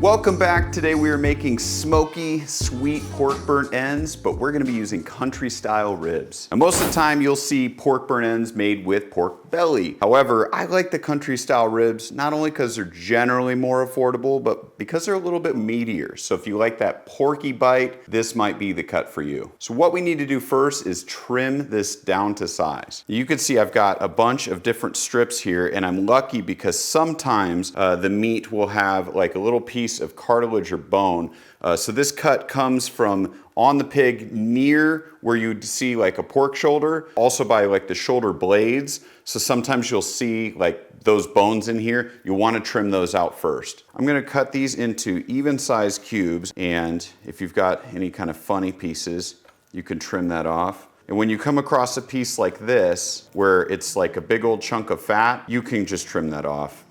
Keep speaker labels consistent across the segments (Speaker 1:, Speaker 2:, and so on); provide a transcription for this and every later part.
Speaker 1: Welcome back. Today we are making smoky, sweet pork burnt ends, but we're gonna be using country style ribs. And most of the time you'll see pork burnt ends made with pork belly. However, I like the country style ribs, not only because they're generally more affordable, but because they're a little bit meatier. So if you like that porky bite, this might be the cut for you. So what we need to do first is trim this down to size. You can see I've got a bunch of different strips here, and I'm lucky because sometimes the meat will have like a little piece of cartilage or bone. So this cut comes from on the pig near where you'd see like a pork shoulder, also by like the shoulder blades. So sometimes you'll see like those bones in here. You'll want to trim those out first. I'm going to cut these into even size cubes, and if you've got any kind of funny pieces, you can trim that off. And when you come across a piece like this, where it's like a big old chunk of fat, you can just trim that off,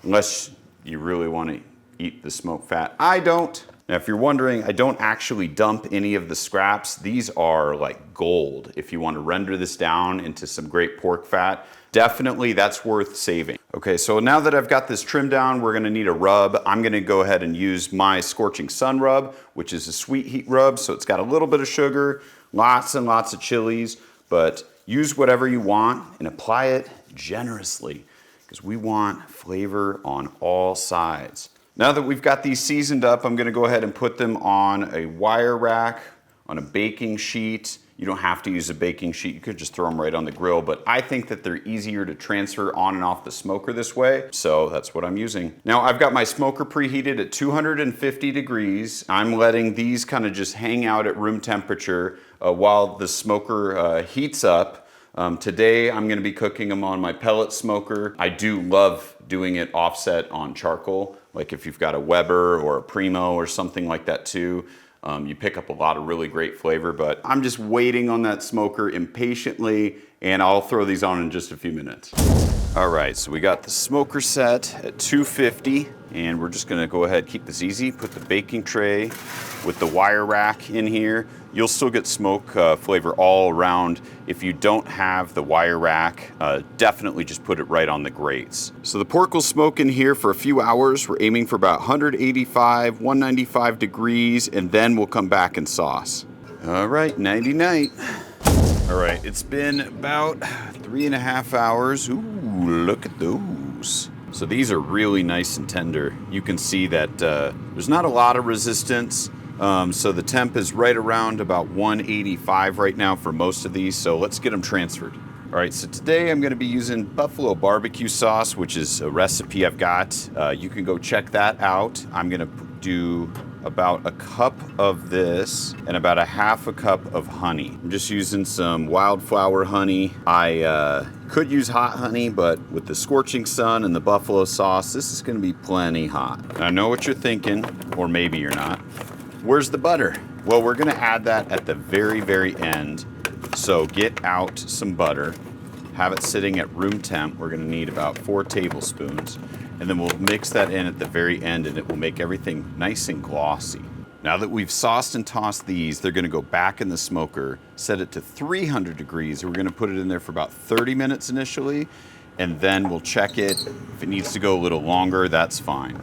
Speaker 1: unless you really want to eat the smoked fat. I don't. Now, if you're wondering, I don't actually dump any of the scraps. These are like gold. If you want to render this down into some great pork fat, definitely that's worth saving. Okay, so now that I've got this trimmed down, we're gonna need a rub. I'm gonna go ahead and use my Scorching Sun rub, which is a sweet heat rub. So it's got a little bit of sugar, lots and lots of chilies, but use whatever you want and apply it generously because we want flavor on all sides. Now that we've got these seasoned up, I'm gonna go ahead and put them on a wire rack, on a baking sheet. You don't have to use a baking sheet, you could just throw them right on the grill, but I think that they're easier to transfer on and off the smoker this way, so that's what I'm using. Now I've got my smoker preheated at 250 degrees. I'm letting these kind of just hang out at room temperature while the smoker heats up. Today I'm gonna be cooking them on my pellet smoker. I do love doing it offset on charcoal, like if you've got a Weber or a Primo or something like that too. You pick up a lot of really great flavor, but I'm just waiting on that smoker impatiently, and I'll throw these on in just a few minutes. All right, so we got the smoker set at 250, and we're just gonna go ahead, keep this easy, put the baking tray with the wire rack in here. You'll still get smoke flavor all around. If you don't have the wire rack, definitely just put it right on the grates. So the pork will smoke in here for a few hours. We're aiming for about 185, 195 degrees, and then we'll come back and sauce. All right, nighty night. All right, it's been about 3.5 hours. Ooh, look at those. So these are really nice and tender. You can see that there's not a lot of resistance. So the temp is right around about 185 right now for most of these. So let's get them transferred. All right, so today I'm gonna be using buffalo barbecue sauce, which is a recipe I've got. You can go check that out. I'm gonna do about a cup of this and about a half a cup of honey. I'm just using some wildflower honey. I could use hot honey, but with the Scorching Sun and the buffalo sauce, this is gonna be plenty hot. I know what you're thinking, or maybe you're not. Where's the butter? Well, we're gonna add that at the very, very end. So get out some butter, have it sitting at room temp. We're gonna need about 4 tablespoons. And then we'll mix that in at the very end, and it will make everything nice and glossy. Now that we've sauced and tossed these, they're gonna go back in the smoker, set it to 300 degrees. We're gonna put it in there for about 30 minutes initially, and then we'll check it. If it needs to go a little longer, that's fine.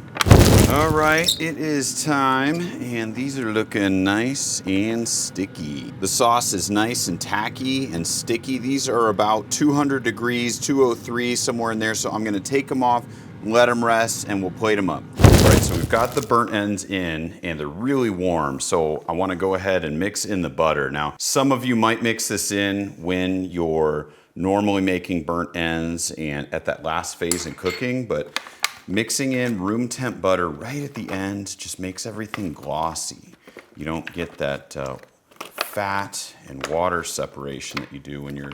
Speaker 1: All right, it is time, and these are looking nice and sticky. The sauce is nice and tacky and sticky. These are about 200 degrees, 203, somewhere in there, so I'm gonna take them off, let them rest, and we'll plate them up. All right, so we've got the burnt ends in, and they're really warm, so I wanna go ahead and mix in the butter. Now, some of you might mix this in when you're normally making burnt ends and at that last phase in cooking, but mixing in room temp butter right at the end just makes everything glossy. You don't get that fat and water separation that you do when you're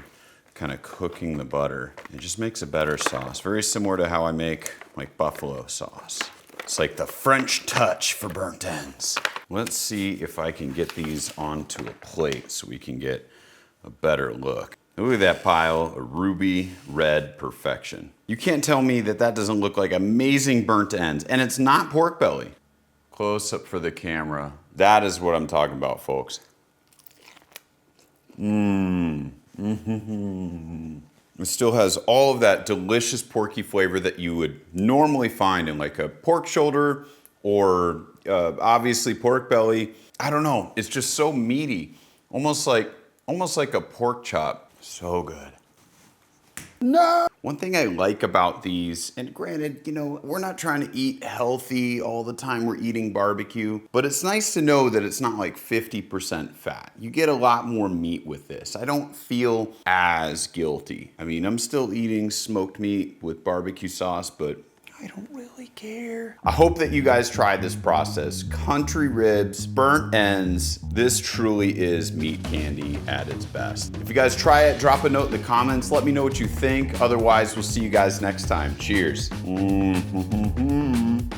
Speaker 1: kind of cooking the butter. It just makes a better sauce. Very similar to how I make like buffalo sauce. It's like the French touch for burnt ends. Let's see if I can get these onto a plate so we can get a better look. Look at that pile of ruby red perfection. You can't tell me that that doesn't look like amazing burnt ends, and it's not pork belly. Close up for the camera. That is what I'm talking about, folks. It still has all of that delicious porky flavor that you would normally find in like a pork shoulder or obviously pork belly. I don't know, it's just so meaty. Almost like a pork chop. So good. No! One thing I like about these, and granted, you know, we're not trying to eat healthy all the time, we're eating barbecue, but it's nice to know that it's not like 50% fat. You get a lot more meat with this. I don't feel as guilty. I mean, I'm still eating smoked meat with barbecue sauce, but I don't really care. I hope that you guys tried this process. Country ribs, burnt ends. This truly is meat candy at its best. If you guys try it, drop a note in the comments. Let me know what you think. Otherwise, we'll see you guys next time. Cheers.